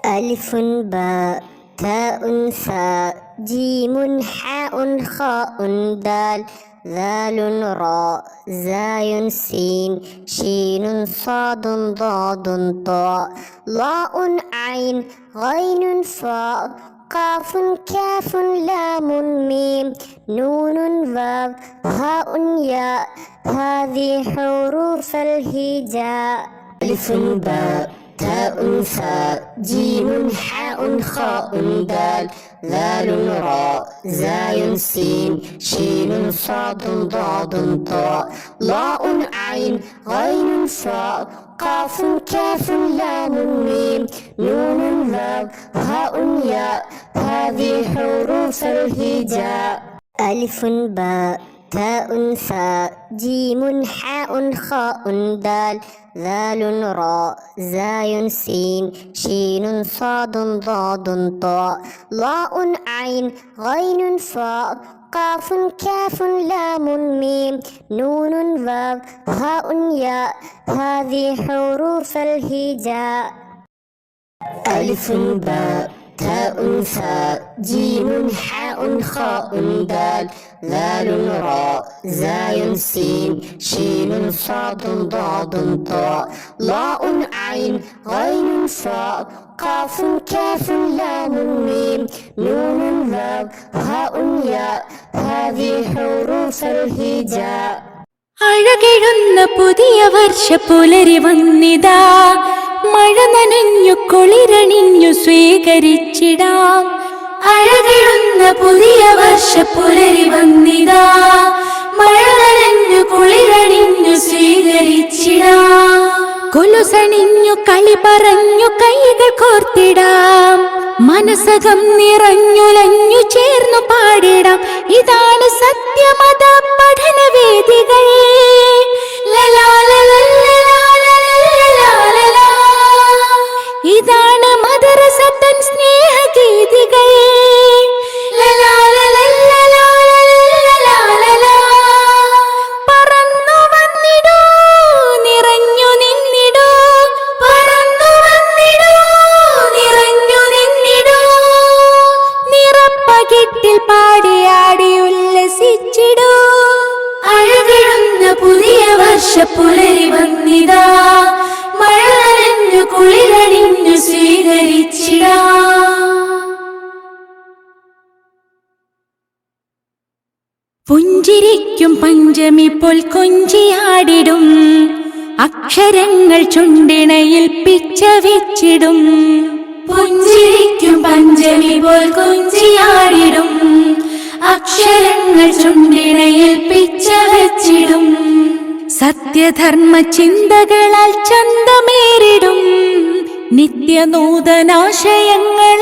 ألف باء تاء ثاء جيم حاء خاء دال ذال راء زاي سين شين صاد ضاد طاء ضاء عين غين فاء قاف كاف لام ميم نون واو هاء ياء هذه حروف الهجاء ألف باء تاء ثاء جيم حاء خاء دال ذال راء زاي سين شين صاد ضاد طاء ضاء عين غين فاء قاف كاف لام ميم نون واو هاء ياء هذه حروف الهجاء ألف باء تاء ثاء جيم حاء خاء دال ذال راء زاي سين شين صاد ضاد طاء ضاء عين غين فاء قاف كاف لام ميم نون واو هاء ياء هذه حروف الهجاء ألف باء تاء ثاء جيم حاء خاء دال ذال راء زاي سين شين صاد ضاد طاء ضاء عين غين فاء قاف كاف لام ميم نون واو هاء ياء هذه حروف الهجاء അഴകെഴുന്ന പുതിയ വർഷപ്പുലരി വന്നിതാ മഴ നനഞ്ഞു കുളിരണിഞ്ഞു സ്വീകരിച്ചിടാം അഴകെഴുന്ന പുതിയ വർഷപ്പുലരി വന്നിതാ മഴ നനഞ്ഞു കുളിരണിഞ്ഞു സ്വീകരിച്ചിടാം കൊലുസണിഞ്ഞു കളി പറഞ്ഞു കൈകൾ കോർത്തിടാം മനസ്സകം നിറഞ്ഞുലഞ്ഞു ചേർന്നു പാടിടാം ഇതാണ് സത്യമത പഠനവേദികൾ ഇതാണ് മദ്രസത്തൻ സ്നേഹഗീതികൾ പറന്നു വന്നിടൂ നിറഞ്ഞു നിന്നിടൂ പറന്നു വന്നിടൂ നിറഞ്ഞു നിന്നിടൂ നിറപ്പകിട്ടിൽ പാടിയാടി ഉല്ലസിച്ചിടൂ അഴകെഴുന്ന പുതിയ വർഷപ്പുലരി വന്നിതാ മഴ നനഞ്ഞു കുളിരണിഞ്ഞു സ്വീകരിച്ചിടാ പുഞ്ചിരിക്കും പഞ്ചമി പോൽ കൊഞ്ചിയാടിടും അക്ഷരങ്ങൾ ചുണ്ടിണയിൽ പിച്ച വെച്ചിടും പുഞ്ചിരിക്കും പഞ്ചമി പോൽ കൊഞ്ചിയാടിടും അക്ഷരങ്ങൾ ചുണ്ടിണയിൽ പിച്ച വെച്ചിടും സത്യധർമ്മ ചിന്തകളാൽ ചന്തമേറിടും നിത്യനൂതനാശയങ്ങൾ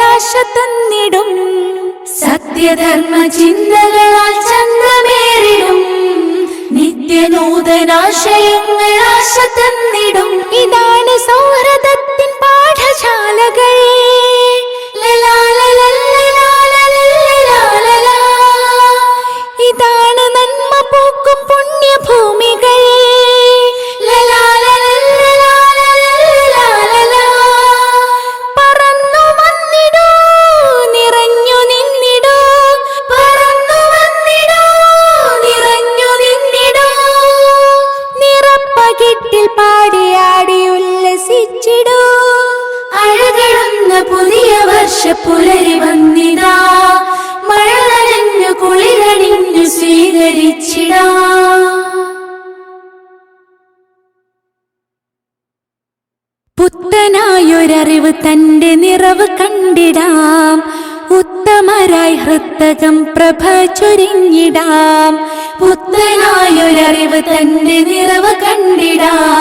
ആശ തന്നിടും സത്യധർമ്മ ചിന്തകളാൽ ചന്തമേറിടും നിത്യനൂതനാശയങ്ങൾ ആശ തന്നിടും ഇതാണ് സൗഹൃദത്തിൻ പാഠശാലകൾ ഇതാണ് നന്മ പൂക്കും പുണ്യഭൂമികൾ പറന്നു വന്നിടൂ നിറഞ്ഞു നിന്നിടൂ പറന്നു വന്നിടൂ നിറഞ്ഞു നിന്നിടൂ നിറപ്പകിട്ടിൽ പാടിയാടി ഉല്ലസിച്ചിടൂ അഴകെഴുന്ന പുതിയ വർഷപ്പുലരി വന്നിതാ മഴ നനഞ്ഞു കുളിരണിഞ്ഞു സ്വീകരിച്ചിടാ പുത്തനായൊരറിവ് തന്റെ നിറവ് കണ്ടിടാം ഉത്തമരായി ഹൃത്തകം പ്രഭ ചൊരിഞ്ഞിടാം പുത്തനായൊരറിവ് തന്റെ നിറവ് കണ്ടിടാം